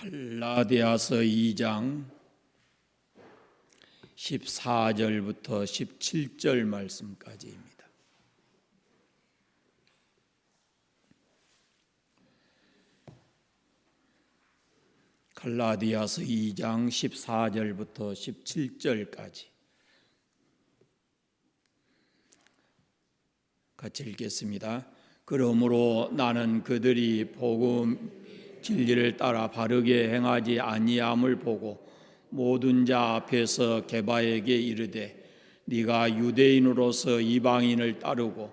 갈라디아서 2장 14절부터 17절 말씀까지입니다. 갈라디아서 2장 14절부터 17절까지 같이 읽겠습니다. 그러므로 나는 그들이 복음 진리를 따라 바르게 행하지 아니함을 보고 모든 자 앞에서 게바에게 이르되 네가 유대인으로서 이방인을 따르고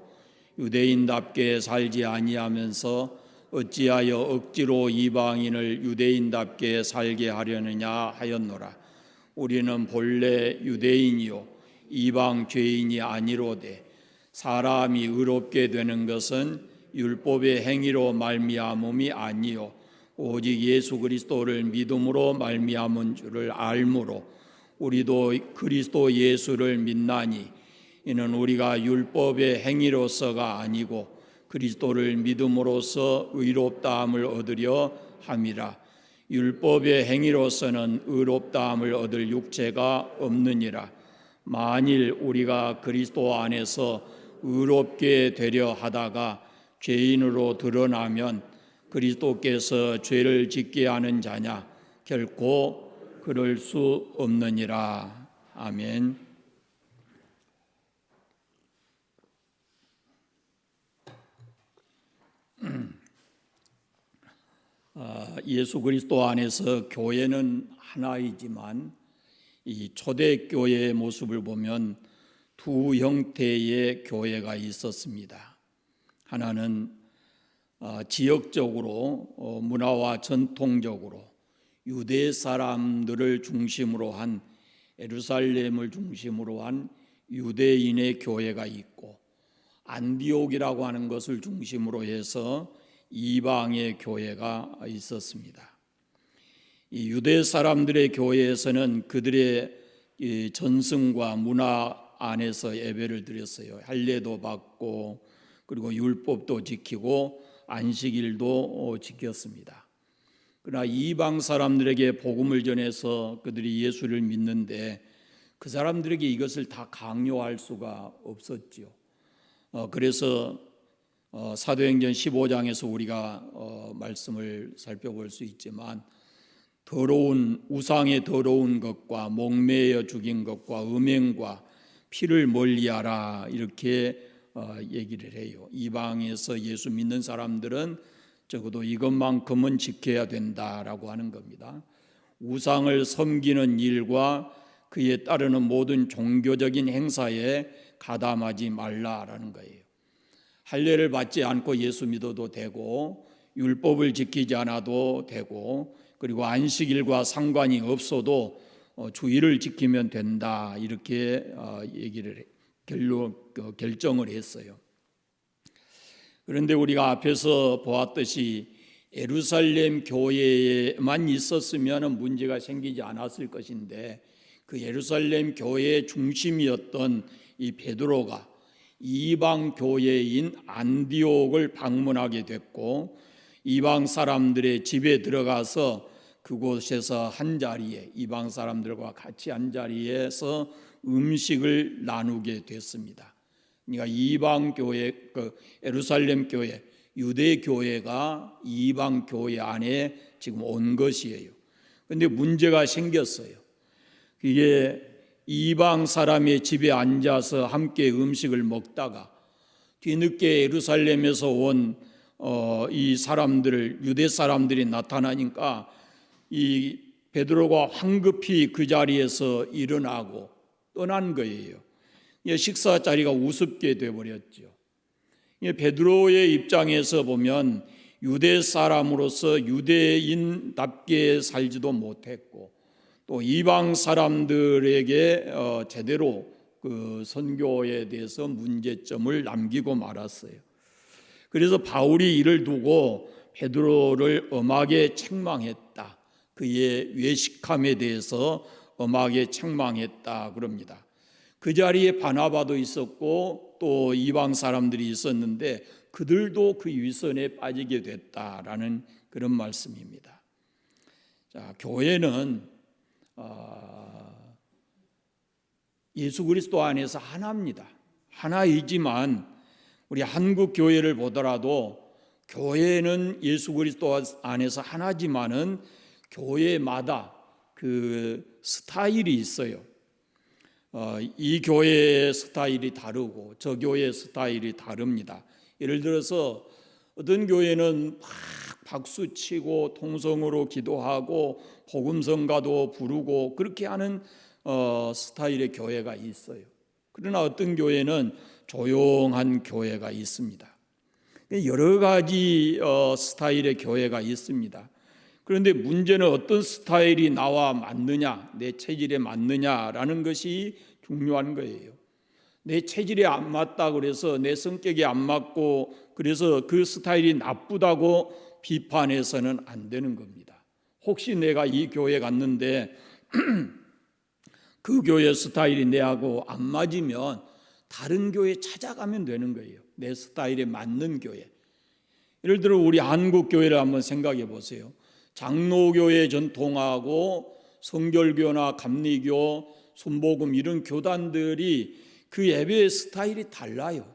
유대인답게 살지 아니하면서 어찌하여 억지로 이방인을 유대인답게 살게 하려느냐 하였노라. 우리는 본래 유대인이요 이방 죄인이 아니로되 사람이 의롭게 되는 것은 율법의 행위로 말미암음이 아니요 오직 예수 그리스도를 믿음으로 말미암은 줄을 알므로 우리도 그리스도 예수를 믿나니 이는 우리가 율법의 행위로서가 아니고 그리스도를 믿음으로써 의롭다함을 얻으려 함이라. 율법의 행위로서는 의롭다함을 얻을 육체가 없느니라. 만일 우리가 그리스도 안에서 의롭게 되려 하다가 죄인으로 드러나면 그리스도께서 죄를 짓게 하는 자냐? 결코 그럴 수 없느니라. 아멘. 예수 그리스도 안에서 교회는 하나이지만 이 초대교회의 모습을 보면 두 형태의 교회가 있었습니다. 하나는 지역적으로 문화와 전통적으로 유대 사람들을 중심으로 한 예루살렘을 중심으로 한 유대인의 교회가 있고 안디옥이라고 하는 것을 중심으로 해서 이방의 교회가 있었습니다. 이 유대 사람들의 교회에서는 그들의 전승과 문화 안에서 예배를 드렸어요. 할례도 받고 그리고 율법도 지키고 안식일도 지켰습니다. 그러나 이방 사람들에게 복음을 전해서 그들이 예수를 믿는데 그 사람들에게 이것을 다 강요할 수가 없었지요. 그래서 사도행전 15장에서 우리가 말씀을 살펴볼 수 있지만 더러운 우상의 더러운 것과 목매어 죽인 것과 음행과 피를 멀리하라 이렇게 얘기를 해요. 이방에서 예수 믿는 사람들은 적어도 이것만큼은 지켜야 된다라고 하는 겁니다. 우상을 섬기는 일과 그에 따르는 모든 종교적인 행사에 가담하지 말라라는 거예요. 할례를 받지 않고 예수 믿어도 되고 율법을 지키지 않아도 되고 그리고 안식일과 상관이 없어도 주일을 지키면 된다 이렇게 얘기를 결정을 했어요. 그런데 우리가 앞에서 보았듯이 예루살렘 교회에만 있었으면 문제가 생기지 않았을 것인데 그 예루살렘 교회의 중심이었던 이 베드로가 이방 교회인 안디옥을 방문하게 됐고 이방 사람들의 집에 들어가서 그곳에서 한 자리에 이방 사람들과 같이 한 자리에서 음식을 나누게 됐습니다. 그러니까 이방 교회, 예루살렘 교회, 유대 교회가 이방 교회 안에 지금 온 것이에요. 그런데 문제가 생겼어요. 이게 이방 사람의 집에 앉아서 함께 음식을 먹다가 뒤늦게 예루살렘에서 온 이 사람들을 유대 사람들이 나타나니까 이 베드로가 황급히 그 자리에서 일어나고 떠난 거예요. 식사 자리가 우습게 되어버렸죠. 베드로의 입장에서 보면 유대 사람으로서 유대인답게 살지도 못했고 또 이방 사람들에게 제대로 그 선교에 대해서 문제점을 남기고 말았어요. 그래서 바울이 이를 두고 베드로를 엄하게 책망했다. 그의 외식함에 대해서 엄하게 책망했다 그럽니다. 그 자리에 바나바도 있었고 또 이방 사람들이 있었는데 그들도 그 위선에 빠지게 됐다라는 그런 말씀입니다. 자, 교회는 예수 그리스도 안에서 하나입니다. 하나이지만 우리 한국 교회를 보더라도 교회는 예수 그리스도 안에서 하나지만은 교회마다 그 스타일이 있어요. 이 교회의 스타일이 다르고 저 교회의 스타일이 다릅니다. 예를 들어서 어떤 교회는 막 박수치고 통성으로 기도하고 복음성가도 부르고 그렇게 하는 스타일의 교회가 있어요. 그러나 어떤 교회는 조용한 교회가 있습니다. 여러 가지 스타일의 교회가 있습니다. 그런데 문제는 어떤 스타일이 나와 맞느냐, 내 체질에 맞느냐라는 것이 중요한 거예요. 내 체질에 안 맞다 그래서 내 성격에 안 맞고 그래서 그 스타일이 나쁘다고 비판해서는 안 되는 겁니다. 혹시 내가 이 교회 갔는데 그 교회 스타일이 내하고 안 맞으면 다른 교회 찾아가면 되는 거예요. 내 스타일에 맞는 교회. 예를 들어 우리 한국 교회를 한번 생각해 보세요. 장로교회 전통하고 성결교나 감리교, 순복음 이런 교단들이 그 예배의 스타일이 달라요.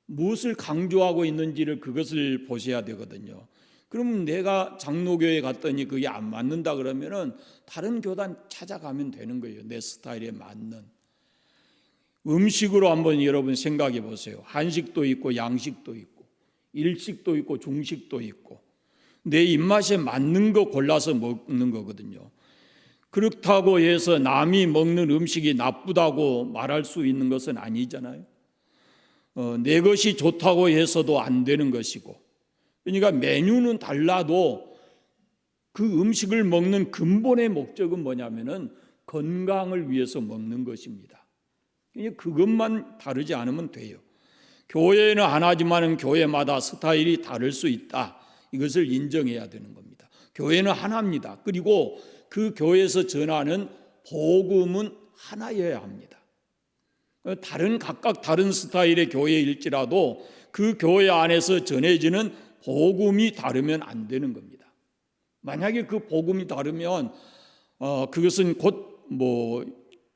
무엇을 강조하고 있는지를 그것을 보셔야 되거든요. 그러면 내가 장로교회 갔더니 그게 안 맞는다 그러면은 다른 교단 찾아가면 되는 거예요. 내 스타일에 맞는. 음식으로 한번 여러분 생각해 보세요. 한식도 있고 양식도 있고 일식도 있고 중식도 있고 내 입맛에 맞는 거 골라서 먹는 거거든요. 그렇다고 해서 남이 먹는 음식이 나쁘다고 말할 수 있는 것은 아니잖아요. 내 것이 좋다고 해서도 안 되는 것이고, 그러니까 메뉴는 달라도 그 음식을 먹는 근본의 목적은 뭐냐면은 건강을 위해서 먹는 것입니다. 그것만 다르지 않으면 돼요. 교회는 하나지만 교회마다 스타일이 다를 수 있다. 이것을 인정해야 되는 겁니다. 교회는 하나입니다. 그리고 그 교회에서 전하는 복음은 하나여야 합니다. 각각 다른 스타일의 교회일지라도 그 교회 안에서 전해지는 복음이 다르면 안 되는 겁니다. 만약에 그 복음이 다르면 그것은 곧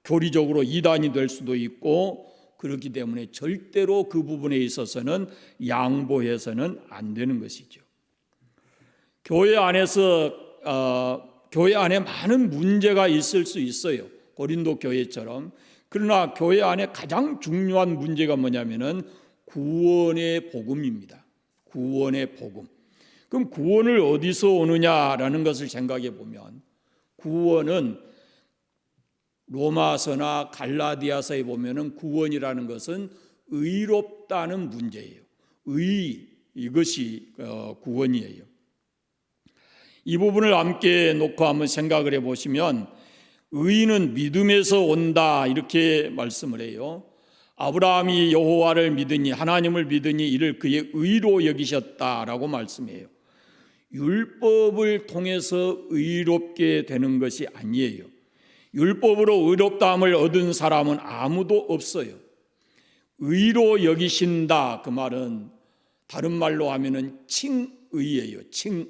교리적으로 이단이 될 수도 있고 그렇기 때문에 절대로 그 부분에 있어서는 양보해서는 안 되는 것이죠. 교회 안에서 교회 안에 많은 문제가 있을 수 있어요. 고린도 교회처럼. 그러나 교회 안에 가장 중요한 문제가 뭐냐면은 구원의 복음입니다. 구원의 복음. 그럼 구원을 어디서 오느냐라는 것을 생각해 보면 구원은 로마서나 갈라디아서에 보면은 구원이라는 것은 의롭다는 문제예요. 이것이 구원이에요. 이 부분을 함께 놓고 한번 생각을 해보시면 의인은 믿음에서 온다 이렇게 말씀을 해요. 아브라함이 여호와를 믿으니 하나님을 믿으니 이를 그의 의로 여기셨다라고 말씀해요. 율법을 통해서 의롭게 되는 것이 아니에요. 율법으로 의롭다함을 얻은 사람은 아무도 없어요. 의로 여기신다 그 말은 다른 말로 하면은 칭의예요. 칭의.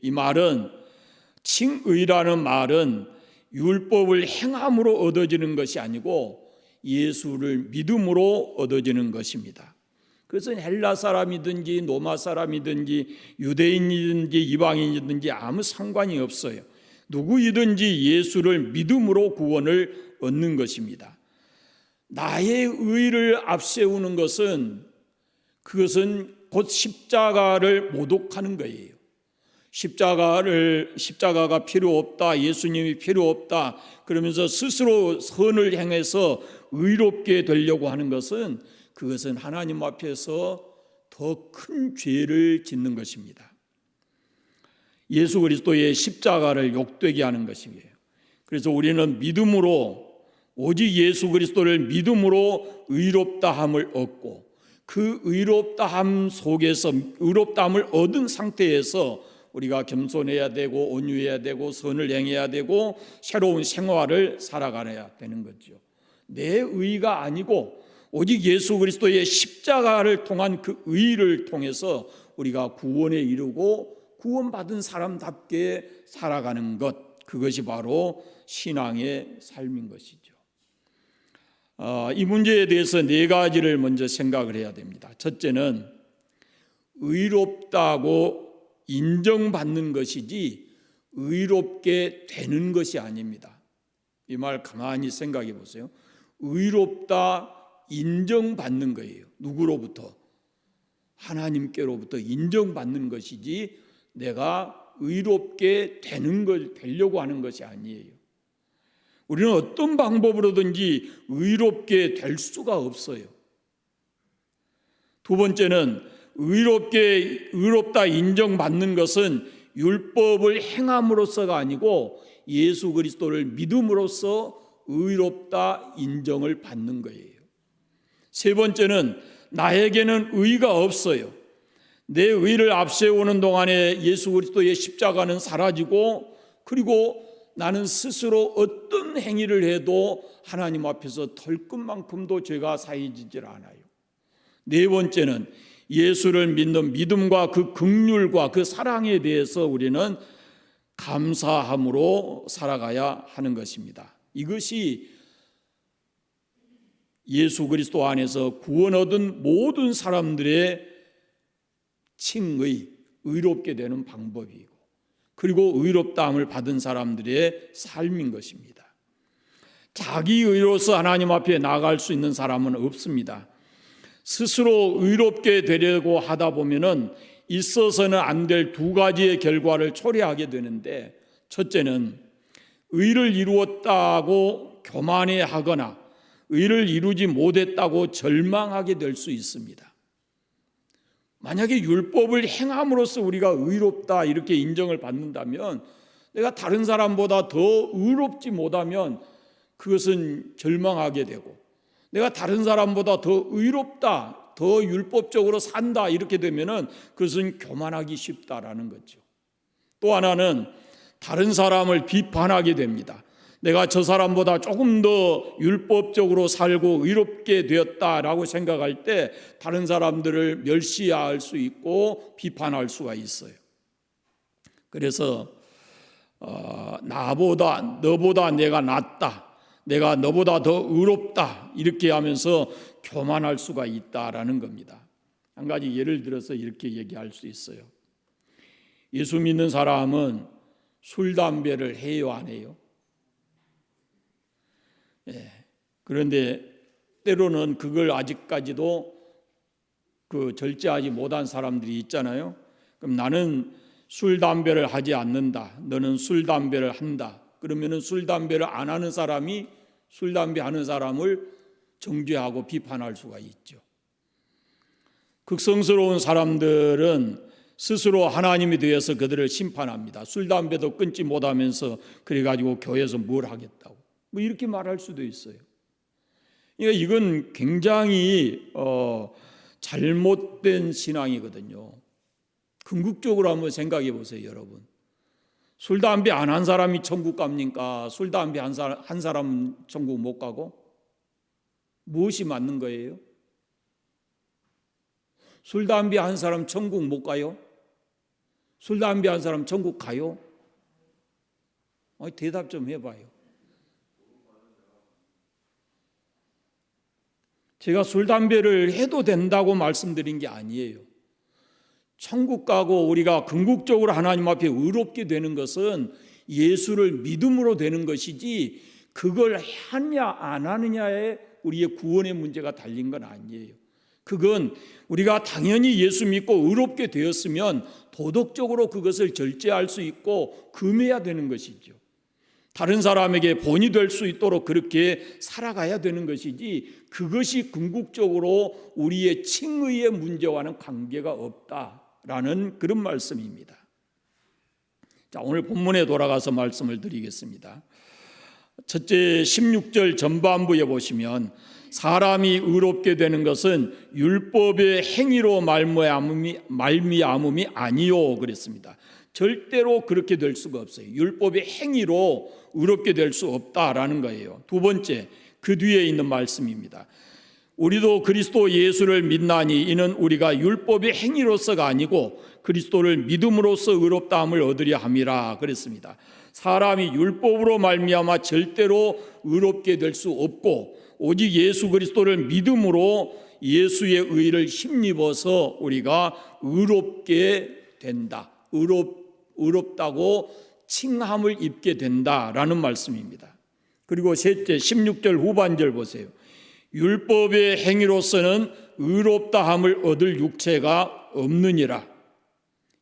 이 말은 칭의라는 말은 율법을 행함으로 얻어지는 것이 아니고 예수를 믿음으로 얻어지는 것입니다. 그것은 헬라 사람이든지 로마 사람이든지 유대인이든지 이방인이든지 아무 상관이 없어요. 누구이든지 예수를 믿음으로 구원을 얻는 것입니다. 나의 의를 앞세우는 것은 그것은 곧 십자가를 모독하는 거예요. 십자가가 필요 없다, 예수님이 필요 없다 그러면서 스스로 선을 행해서 의롭게 되려고 하는 것은 그것은 하나님 앞에서 더 큰 죄를 짓는 것입니다. 예수 그리스도의 십자가를 욕되게 하는 것이에요. 그래서 우리는 믿음으로 오직 예수 그리스도를 믿음으로 의롭다함을 얻고 그 의롭다함 속에서 의롭다함을 얻은 상태에서 우리가 겸손해야 되고 온유해야 되고 선을 행해야 되고 새로운 생활을 살아가야 되는 거죠. 내 의가 아니고 오직 예수 그리스도의 십자가를 통한 그 의를 통해서 우리가 구원에 이르고 구원받은 사람답게 살아가는 것, 그것이 바로 신앙의 삶인 것이죠. 이 문제에 대해서 네 가지를 먼저 생각을 해야 됩니다. 첫째는 의롭다고 인정받는 것이지 의롭게 되는 것이 아닙니다. 이 말 가만히 생각해 보세요. 의롭다 인정받는 거예요. 누구로부터? 하나님께로부터 인정받는 것이지 내가 의롭게 되려고 하는 것이 아니에요. 우리는 어떤 방법으로든지 의롭게 될 수가 없어요. 두 번째는 의롭다 인정받는 것은 율법을 행함으로써가 아니고 예수 그리스도를 믿음으로써 의롭다 인정을 받는 거예요. 세 번째는 나에게는 의가 없어요. 내 의를 앞세우는 동안에 예수 그리스도의 십자가는 사라지고, 그리고 나는 스스로 어떤 행위를 해도 하나님 앞에서 털끝만큼도 죄가 사해지질 않아요. 네 번째는 예수를 믿는 믿음과 그 긍휼과 그 사랑에 대해서 우리는 감사함으로 살아가야 하는 것입니다. 이것이 예수 그리스도 안에서 구원 얻은 모든 사람들의 칭의, 의롭게 되는 방법이고, 그리고 의롭다함을 받은 사람들의 삶인 것입니다. 자기 의로서 하나님 앞에 나아갈 수 있는 사람은 없습니다. 스스로 의롭게 되려고 하다 보면은 있어서는 안 될 두 가지의 결과를 초래하게 되는데, 첫째는 의를 이루었다고 교만해하거나 의를 이루지 못했다고 절망하게 될 수 있습니다. 만약에 율법을 행함으로써 우리가 의롭다 이렇게 인정을 받는다면, 내가 다른 사람보다 더 의롭지 못하면 그것은 절망하게 되고, 내가 다른 사람보다 더 의롭다, 더 율법적으로 산다 이렇게 되면은 그것은 교만하기 쉽다라는 거죠. 또 하나는 다른 사람을 비판하게 됩니다. 내가 저 사람보다 조금 더 율법적으로 살고 의롭게 되었다라고 생각할 때 다른 사람들을 멸시할 수 있고 비판할 수가 있어요. 그래서 너보다 내가 낫다, 내가 너보다 더 의롭다 이렇게 하면서 교만할 수가 있다라는 겁니다. 한 가지 예를 들어서 이렇게 얘기할 수 있어요. 예수 믿는 사람은 술, 담배를 해요, 안 해요? 그런데 때로는 그걸 아직까지도 절제하지 못한 사람들이 있잖아요. 그럼 나는 술, 담배를 하지 않는다, 너는 술, 담배를 한다. 그러면은 술, 담배를 안 하는 사람이 술, 담배 하는 사람을 정죄하고 비판할 수가 있죠. 극성스러운 사람들은 스스로 하나님에 대해서 그들을 심판합니다. 술, 담배도 끊지 못하면서 그래가지고 교회에서 뭘 하겠다고 이렇게 말할 수도 있어요. 그러니까 이건 굉장히 잘못된 신앙이거든요. 궁극적으로 한번 생각해 보세요, 여러분. 술, 담배 안 한 사람이 천국 갑니까? 술, 담배 한 사람은 천국 못 가고? 무엇이 맞는 거예요? 술, 담배 한 사람 천국 못 가요? 술, 담배 한 사람 천국 가요? 대답 좀 해봐요. 제가 술, 담배를 해도 된다고 말씀드린 게 아니에요. 천국 가고 우리가 궁극적으로 하나님 앞에 의롭게 되는 것은 예수를 믿음으로 되는 것이지, 그걸 하냐 안 하느냐에 우리의 구원의 문제가 달린 건 아니에요. 그건 우리가 당연히 예수 믿고 의롭게 되었으면 도덕적으로 그것을 절제할 수 있고 금해야 되는 것이죠. 다른 사람에게 본이 될 수 있도록 그렇게 살아가야 되는 것이지, 그것이 궁극적으로 우리의 칭의의 문제와는 관계가 없다라는 그런 말씀입니다. 자, 오늘 본문에 돌아가서 말씀을 드리겠습니다. 첫째 16절 전반부에 보시면 사람이 의롭게 되는 것은 율법의 행위로 말미암음이 아니요 그랬습니다. 절대로 그렇게 될 수가 없어요. 율법의 행위로 의롭게 될 수 없다라는 거예요. 두 번째, 그 뒤에 있는 말씀입니다. 우리도 그리스도 예수를 믿나니 이는 우리가 율법의 행위로서가 아니고 그리스도를 믿음으로써 의롭다함을 얻으려 함이라 그랬습니다. 사람이 율법으로 말미암아 절대로 의롭게 될 수 없고 오직 예수 그리스도를 믿음으로 예수의 의를 힘입어서 우리가 의롭게 된다. 의롭다고 칭함을 입게 된다라는 말씀입니다. 그리고 셋째 16절 후반절 보세요. 율법의 행위로서는 의롭다함을 얻을 육체가 없느니라.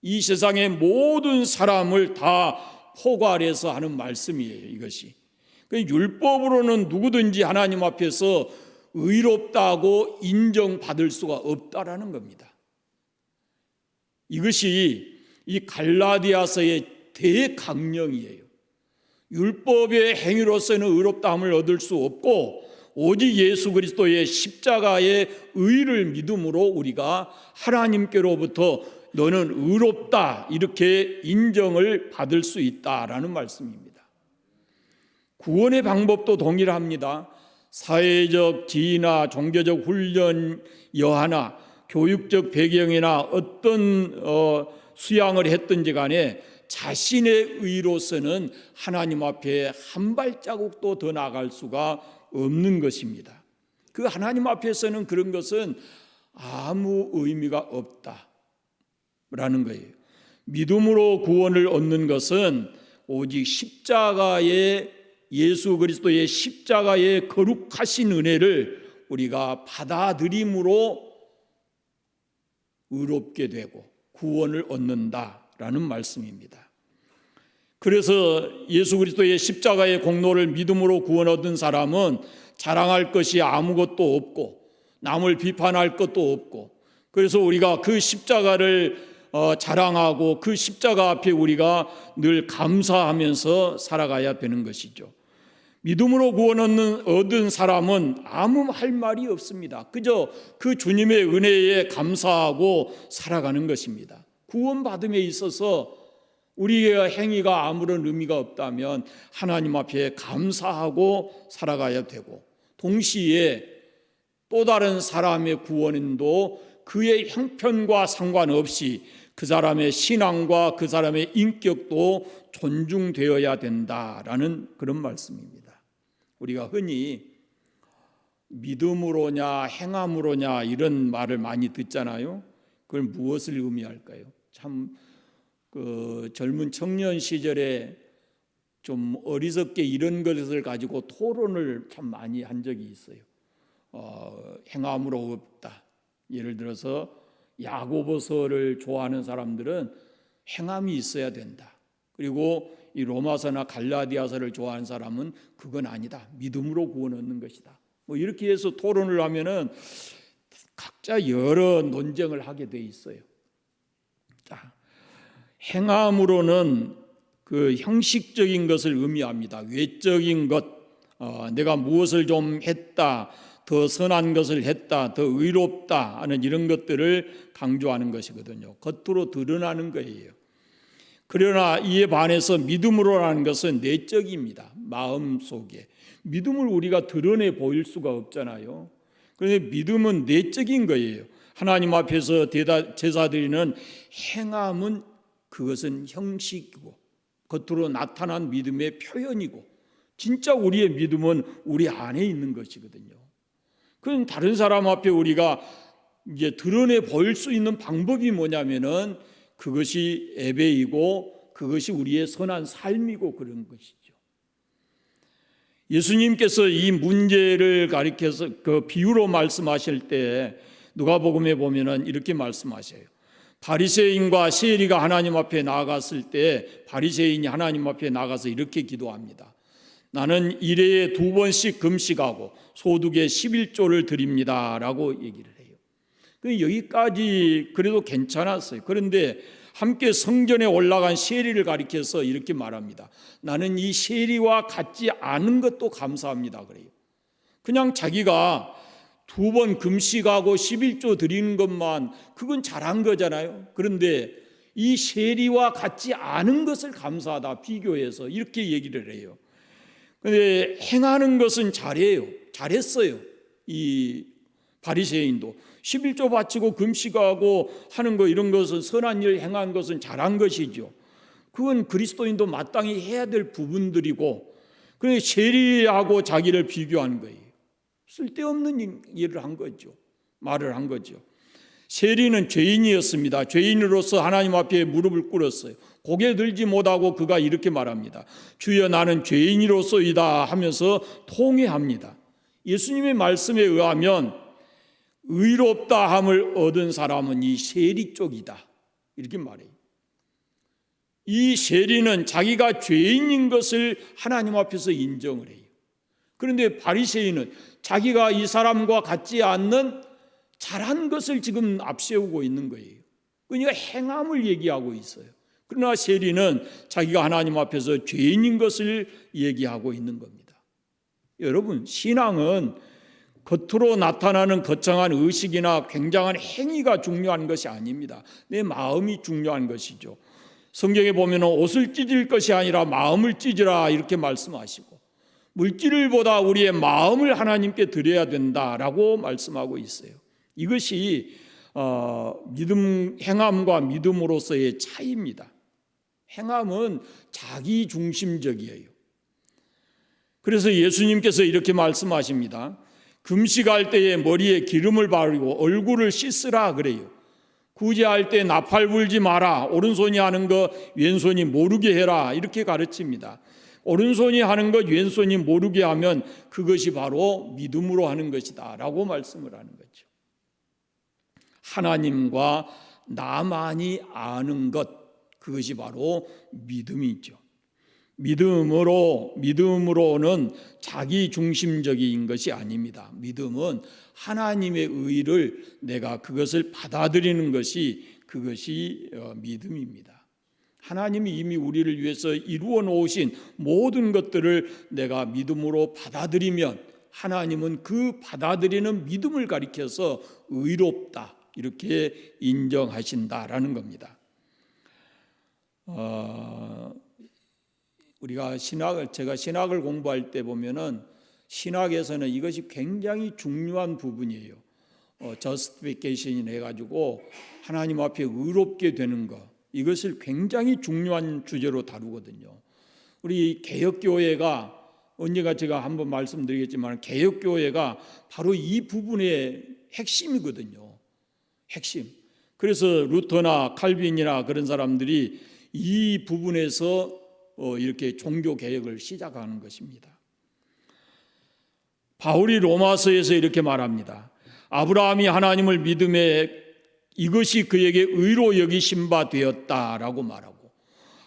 이 세상의 모든 사람을 다 포괄해서 하는 말씀이에요. 이것이 율법으로는 누구든지 하나님 앞에서 의롭다고 인정받을 수가 없다라는 겁니다. 이것이 이 갈라디아서의 대강령이에요. 율법의 행위로서는 의롭다함을 얻을 수 없고 오직 예수 그리스도의 십자가의 의를 믿음으로 우리가 하나님께로부터 너는 의롭다 이렇게 인정을 받을 수 있다라는 말씀입니다. 구원의 방법도 동일합니다. 사회적 지위나 종교적 훈련 여하나 교육적 배경이나 어떤 수양을 했든지 간에 자신의 의로서는 하나님 앞에 한 발자국도 더 나아갈 수가 없는 것입니다. 그 하나님 앞에서는 그런 것은 아무 의미가 없다라는 거예요. 믿음으로 구원을 얻는 것은 오직 십자가의 예수 그리스도의 십자가의 거룩하신 은혜를 우리가 받아들임으로 의롭게 되고 구원을 얻는다라는 말씀입니다. 그래서 예수 그리스도의 십자가의 공로를 믿음으로 구원 얻은 사람은 자랑할 것이 아무것도 없고 남을 비판할 것도 없고 그래서 우리가 그 십자가를 자랑하고 그 십자가 앞에 우리가 늘 감사하면서 살아가야 되는 것이죠. 믿음으로 구원 얻은 사람은 아무 할 말이 없습니다. 그저 그 주님의 은혜에 감사하고 살아가는 것입니다. 구원받음에 있어서 우리의 행위가 아무런 의미가 없다면 하나님 앞에 감사하고 살아가야 되고 동시에 또 다른 사람의 구원도 그의 형편과 상관없이 그 사람의 신앙과 그 사람의 인격도 존중되어야 된다라는 그런 말씀입니다. 우리가 흔히 믿음으로냐 행함으로냐 이런 말을 많이 듣잖아요. 그걸 무엇을 의미할까요? 참 젊은 청년 시절에 좀 어리석게 이런 것을 가지고 토론을 참 많이 한 적이 있어요. 행함으로 없다. 예를 들어서 야고보서를 좋아하는 사람들은 행함이 있어야 된다. 그리고 이 로마서나 갈라디아서를 좋아하는 사람은 그건 아니다. 믿음으로 구원 얻는 것이다. 뭐 이렇게 해서 토론을 하면은 각자 여러 논쟁을 하게 돼 있어요. 자, 행함으로는 그 형식적인 것을 의미합니다. 외적인 것, 내가 무엇을 좀 했다, 더 선한 것을 했다, 더 의롭다 하는 이런 것들을 강조하는 것이거든요. 겉으로 드러나는 거예요. 그러나 이에 반해서 믿음으로라는 것은 내적입니다. 마음속에. 믿음을 우리가 드러내 보일 수가 없잖아요. 그런데 믿음은 내적인 거예요. 하나님 앞에서 제사드리는 행함은 그것은 형식이고 겉으로 나타난 믿음의 표현이고 진짜 우리의 믿음은 우리 안에 있는 것이거든요. 그건 다른 사람 앞에 우리가 이제 드러내 보일 수 있는 방법이 뭐냐면은 그것이 예배이고 그것이 우리의 선한 삶이고 그런 것이죠. 예수님께서 이 문제를 가리켜서 그 비유로 말씀하실 때 누가복음에 보면은 이렇게 말씀하셔요. 바리새인과 세리가 하나님 앞에 나아갔을 때 바리새인이 하나님 앞에 나가서 이렇게 기도합니다. 나는 일회에 2번씩 금식하고 소득의 11조를 드립니다라고 얘기를 해요. 여기까지 그래도 괜찮았어요. 그런데 함께 성전에 올라간 세리를 가리켜서 이렇게 말합니다. 나는 이 세리와 같지 않은 것도 감사합니다. 그래요. 그냥 자기가 2번 금식하고 11조 드리는 것만 그건 잘한 거잖아요. 그런데 이 세리와 같지 않은 것을 감사하다 비교해서 이렇게 얘기를 해요. 그런데 행하는 것은 잘해요. 잘했어요. 이 바리새인도 11조 바치고 금식하고 하는 거, 이런 것은 선한 일 행한 것은 잘한 것이죠. 그건 그리스도인도 마땅히 해야 될 부분들이고, 그래 세리하고 자기를 비교한 거예요. 쓸데없는 일을 한 거죠. 말을 한 거죠. 세리는 죄인이었습니다. 죄인으로서 하나님 앞에 무릎을 꿇었어요. 고개 들지 못하고 그가 이렇게 말합니다. 주여 나는 죄인으로서이다 하면서 통회합니다. 예수님의 말씀에 의하면 의롭다함을 얻은 사람은 이 세리 쪽이다, 이렇게 말해요. 이 세리는 자기가 죄인인 것을 하나님 앞에서 인정을 해요. 그런데 바리새인은 자기가 이 사람과 같지 않는 잘한 것을 지금 앞세우고 있는 거예요. 그러니까 행함을 얘기하고 있어요. 그러나 세리는 자기가 하나님 앞에서 죄인인 것을 얘기하고 있는 겁니다. 여러분, 신앙은 겉으로 나타나는 거창한 의식이나 굉장한 행위가 중요한 것이 아닙니다. 내 마음이 중요한 것이죠. 성경에 보면 옷을 찢을 것이 아니라 마음을 찢으라 이렇게 말씀하시고, 물질보다 우리의 마음을 하나님께 드려야 된다라고 말씀하고 있어요. 이것이 행함과 믿음으로서의 차이입니다. 행함은 자기 중심적이에요. 그래서 예수님께서 이렇게 말씀하십니다. 금식할 때에 머리에 기름을 바르고 얼굴을 씻으라 그래요. 구제할 때 나팔 불지 마라. 오른손이 하는 거 왼손이 모르게 해라. 이렇게 가르칩니다. 오른손이 하는 것 왼손이 모르게 하면 그것이 바로 믿음으로 하는 것이다 라고 말씀을 하는 거죠. 하나님과 나만이 아는 것, 그것이 바로 믿음이죠. 믿음으로는 자기 중심적인 것이 아닙니다. 믿음은 하나님의 의를 내가 그것을 받아들이는 것이, 그것이 믿음입니다. 하나님이 이미 우리를 위해서 이루어 놓으신 모든 것들을 내가 믿음으로 받아들이면 하나님은 그 받아들이는 믿음을 가리켜서 의롭다 이렇게 인정하신다라는 겁니다. 제가 신학을 공부할 때 보면은 신학에서는 이것이 굉장히 중요한 부분이에요. justification 해가지고 하나님 앞에 의롭게 되는 것, 이것을 굉장히 중요한 주제로 다루거든요. 우리 개혁교회가, 언젠가 제가 한번 말씀드리겠지만 개혁교회가 바로 이 부분의 핵심이거든요. 핵심. 그래서 루터나 칼빈이나 그런 사람들이 이 부분에서 이렇게 종교 개혁을 시작하는 것입니다. 바울이 로마서에서 이렇게 말합니다. 아브라함이 하나님을 믿음에 이것이 그에게 의로 여기심 바 되었다라고 말하고,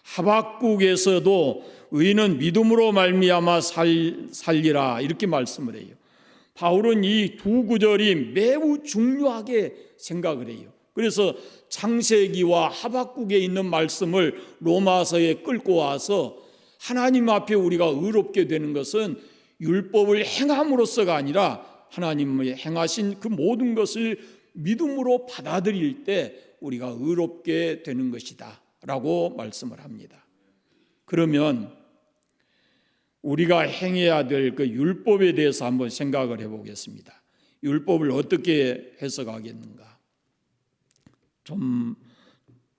하박국에서도 의인은 믿음으로 말미암아 살리라 이렇게 말씀을 해요. 바울은 이 두 구절이 매우 중요하게 생각을 해요. 그래서 창세기와 하박국에 있는 말씀을 로마서에 끌고 와서 하나님 앞에 우리가 의롭게 되는 것은 율법을 행함으로써가 아니라 하나님의 행하신 그 모든 것을 믿음으로 받아들일 때 우리가 의롭게 되는 것이다 라고 말씀을 합니다. 그러면 우리가 행해야 될 그 율법에 대해서 한번 생각을 해보겠습니다. 율법을 어떻게 해석하겠는가? 좀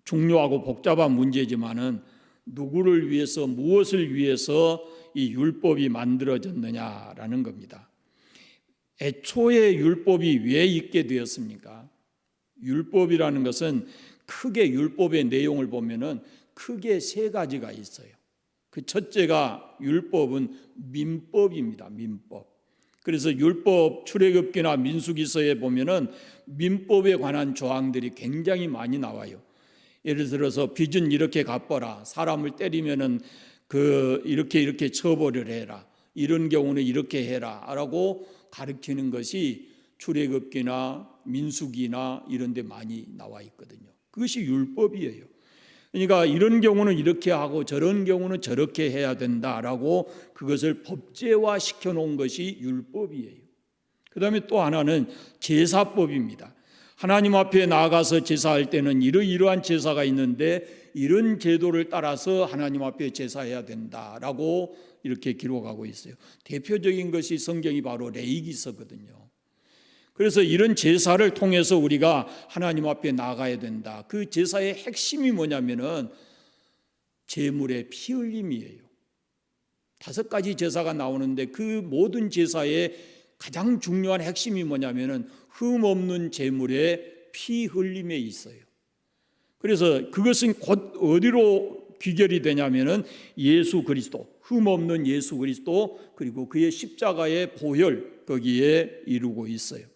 중요하고 복잡한 문제지만은 누구를 위해서, 무엇을 위해서 이 율법이 만들어졌느냐라는 겁니다. 애초에 율법이 왜 있게 되었습니까? 율법이라는 것은 크게 율법의 내용을 보면은 크게 세 가지가 있어요. 그 첫째가 율법은 민법입니다. 민법. 그래서 율법 출애굽기나 민수기서에 보면은 민법에 관한 조항들이 굉장히 많이 나와요. 예를 들어서 빚은 이렇게 갚아라. 사람을 때리면은 이렇게 처벌을 해라. 이런 경우는 이렇게 해라라고 가르치는 것이 출애굽기나 민수기나 이런 데 많이 나와 있거든요. 그것이 율법이에요. 그러니까 이런 경우는 이렇게 하고 저런 경우는 저렇게 해야 된다라고 그것을 법제화 시켜놓은 것이 율법이에요. 그 다음에 또 하나는 제사법입니다. 하나님 앞에 나아가서 제사할 때는 이러이러한 제사가 있는데 이런 제도를 따라서 하나님 앞에 제사해야 된다라고 이렇게 기록하고 있어요. 대표적인 것이 성경이 바로 레위기서거든요. 그래서 이런 제사를 통해서 우리가 하나님 앞에 나가야 된다. 그 제사의 핵심이 뭐냐면은 제물의 피 흘림이에요. 5가지 제사가 나오는데 그 모든 제사의 가장 중요한 핵심이 뭐냐면은 흠없는 제물의 피 흘림에 있어요. 그래서 그것은 곧 어디로 귀결이 되냐면은 예수 그리스도, 흠없는 예수 그리스도, 그리고 그의 십자가의 보혈, 거기에 이루고 있어요.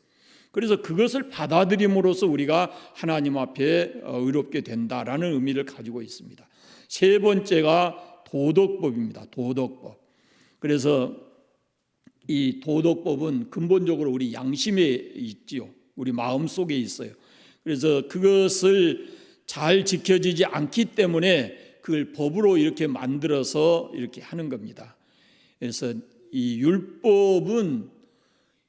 그래서 그것을 받아들임으로써 우리가 하나님 앞에 의롭게 된다라는 의미를 가지고 있습니다. 세 번째가 도덕법입니다. 도덕법. 그래서 이 도덕법은 근본적으로 우리 양심에 있지요. 우리 마음속에 있어요. 그래서 그것을 잘 지켜지지 않기 때문에 그걸 법으로 이렇게 만들어서 이렇게 하는 겁니다. 그래서 이 율법은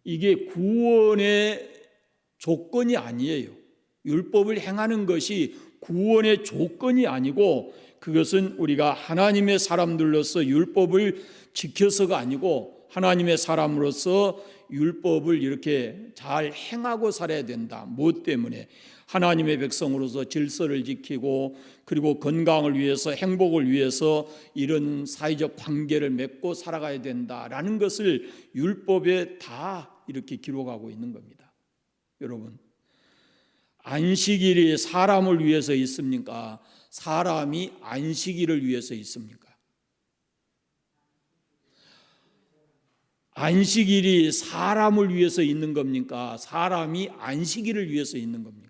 이게 구원의 조건이 아니에요. 율법을 행하는 것이 구원의 조건이 아니고 그것은 우리가 하나님의 사람들로서 율법을 지켜서가 아니고 하나님의 사람으로서 율법을 이렇게 잘 행하고 살아야 된다. 무엇 때문에? 하나님의 백성으로서 질서를 지키고 그리고 건강을 위해서 행복을 위해서 이런 사회적 관계를 맺고 살아가야 된다라는 것을 율법에 다 이렇게 기록하고 있는 겁니다. 여러분, 안식일이 사람을 위해서 있습니까? 사람이 안식일을 위해서 있습니까? 안식일이 사람을 위해서 있는 겁니까? 사람이 안식일을 위해서 있는 겁니까?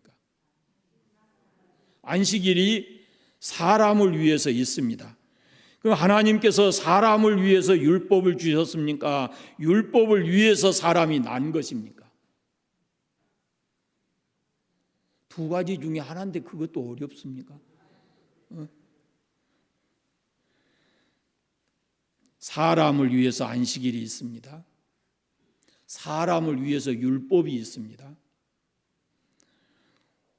안식일이 사람을 위해서 있습니다. 그럼 하나님께서 사람을 위해서 율법을 주셨습니까? 율법을 위해서 사람이 난 것입니까? 두 가지 중에 하나인데 그것도 어렵습니까? 사람을 위해서 안식일이 있습니다. 사람을 위해서 율법이 있습니다.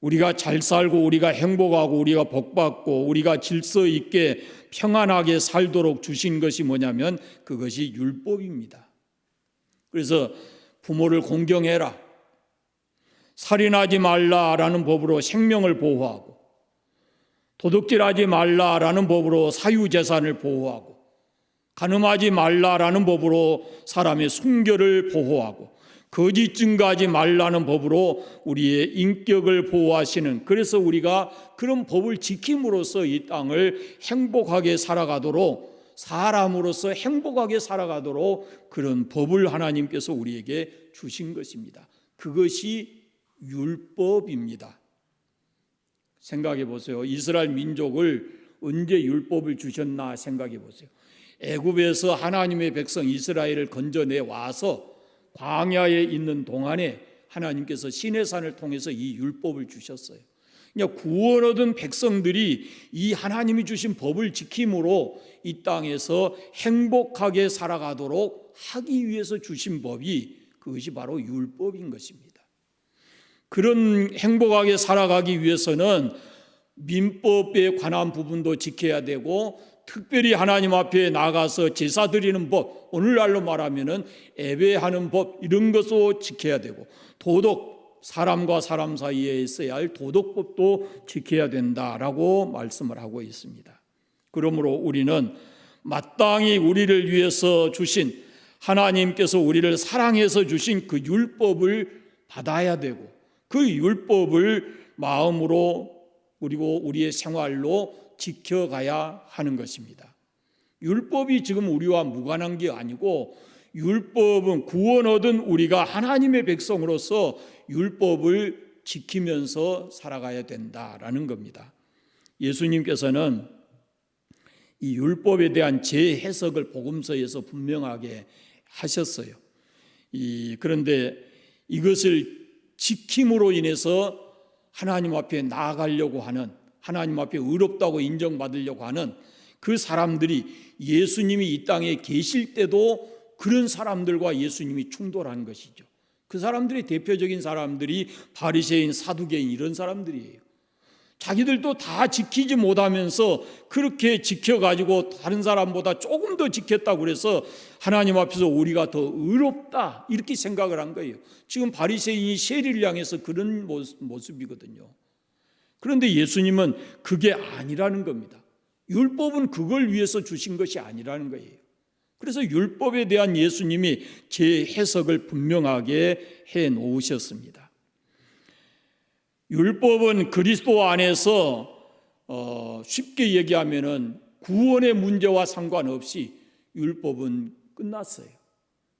우리가 잘 살고 우리가 행복하고 우리가 복받고 우리가 질서 있게 평안하게 살도록 주신 것이 뭐냐면 그것이 율법입니다. 그래서 부모를 공경해라, 살인하지 말라라는 법으로 생명을 보호하고 도둑질하지 말라라는 법으로 사유재산을 보호하고 간음하지 말라라는 법으로 사람의 순결을 보호하고 거짓 증거하지 말라는 법으로 우리의 인격을 보호하시는, 그래서 우리가 그런 법을 지킴으로써 이 땅을 행복하게 살아가도록, 사람으로서 행복하게 살아가도록 그런 법을 하나님께서 우리에게 주신 것입니다. 그것이 율법입니다. 생각해 보세요. 이스라엘 민족을 언제 율법을 주셨나 생각해 보세요. 애굽에서 하나님의 백성 이스라엘을 건져내 와서 광야에 있는 동안에 하나님께서 시내산을 통해서 이 율법을 주셨어요. 그냥 구원 얻은 백성들이 이 하나님이 주신 법을 지킴으로 이 땅에서 행복하게 살아가도록 하기 위해서 주신 법이, 그것이 바로 율법인 것입니다. 그런 행복하게 살아가기 위해서는 민법에 관한 부분도 지켜야 되고, 특별히 하나님 앞에 나가서 제사 드리는 법, 오늘날로 말하면은 예배하는 법, 이런 것도 지켜야 되고, 도덕, 사람과 사람 사이에 있어야 할 도덕법도 지켜야 된다라고 말씀을 하고 있습니다. 그러므로 우리는 마땅히 우리를 위해서 주신, 하나님께서 우리를 사랑해서 주신 그 율법을 받아야 되고, 그 율법을 마음으로 그리고 우리의 생활로 지켜가야 하는 것입니다. 율법이 지금 우리와 무관한 게 아니고, 율법은 구원 얻은 우리가 하나님의 백성으로서 율법을 지키면서 살아가야 된다라는 겁니다. 예수님께서는 이 율법에 대한 재해석을 복음서에서 분명하게 하셨어요. 그런데 이것을 지킴으로 인해서 하나님 앞에 나아가려고 하는, 하나님 앞에 의롭다고 인정받으려고 하는 그 사람들이 예수님이 이 땅에 계실 때도 그런 사람들과 예수님이 충돌한 것이죠. 그 사람들의 대표적인 사람들이 바리새인, 사두개인 이런 사람들이에요. 자기들도 다 지키지 못하면서 그렇게 지켜가지고 다른 사람보다 조금 더 지켰다고 그래서 하나님 앞에서 우리가 더 의롭다 이렇게 생각을 한 거예요. 지금 바리새인이 세리를 향해서 그런 모습이거든요. 그런데 예수님은 그게 아니라는 겁니다. 율법은 그걸 위해서 주신 것이 아니라는 거예요. 그래서 율법에 대한 예수님이 재해석을 분명하게 해 놓으셨습니다. 율법은 그리스도 안에서 쉽게 얘기하면은 구원의 문제와 상관없이 율법은 끝났어요.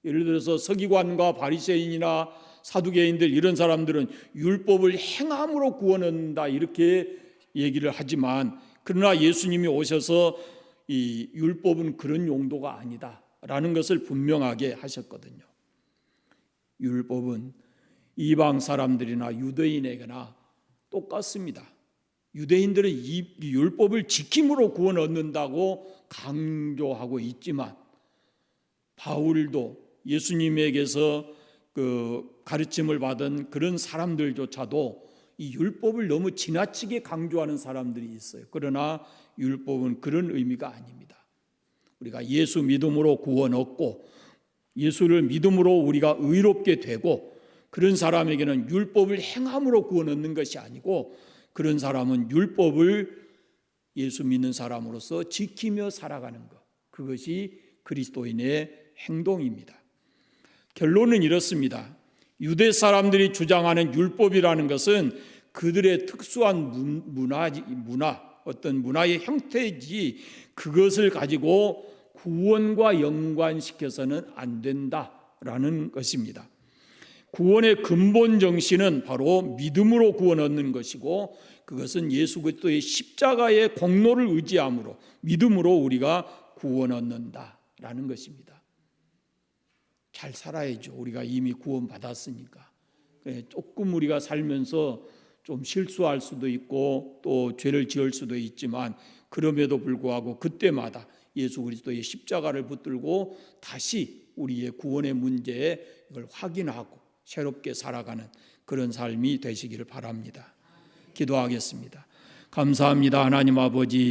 예를 들어서 서기관과 바리새인이나 사두개인들 이런 사람들은 율법을 행함으로 구원 얻는다 이렇게 얘기를 하지만 그러나 예수님이 오셔서 이 율법은 그런 용도가 아니다라는 것을 분명하게 하셨거든요. 율법은 이방 사람들이나 유대인에게나 똑같습니다. 유대인들은 이 율법을 지킴으로 구원 얻는다고 강조하고 있지만 바울도 예수님에게서 그 가르침을 받은 그런 사람들조차도 이 율법을 너무 지나치게 강조하는 사람들이 있어요. 그러나 율법은 그런 의미가 아닙니다. 우리가 예수 믿음으로 구원 얻고 예수를 믿음으로 우리가 의롭게 되고 그런 사람에게는 율법을 행함으로 구원 얻는 것이 아니고 그런 사람은 율법을 예수 믿는 사람으로서 지키며 살아가는 것, 그것이 그리스도인의 행동입니다. 결론은 이렇습니다. 유대 사람들이 주장하는 율법이라는 것은 그들의 특수한 문화, 어떤 문화의 형태이지 그것을 가지고 구원과 연관시켜서는 안 된다라는 것입니다. 구원의 근본 정신은 바로 믿음으로 구원 얻는 것이고 그것은 예수 그리스도의 십자가의 공로를 의지함으로 믿음으로 우리가 구원 얻는다라는 것입니다. 잘 살아야죠. 우리가 이미 구원 받았으니까. 조금 우리가 살면서 좀 실수할 수도 있고 또 죄를 지을 수도 있지만 그럼에도 불구하고 그때마다 예수 그리스도의 십자가를 붙들고 다시 우리의 구원의 문제에 이걸 확인하고 새롭게 살아가는 그런 삶이 되시기를 바랍니다. 기도하겠습니다. 감사합니다. 하나님 아버지.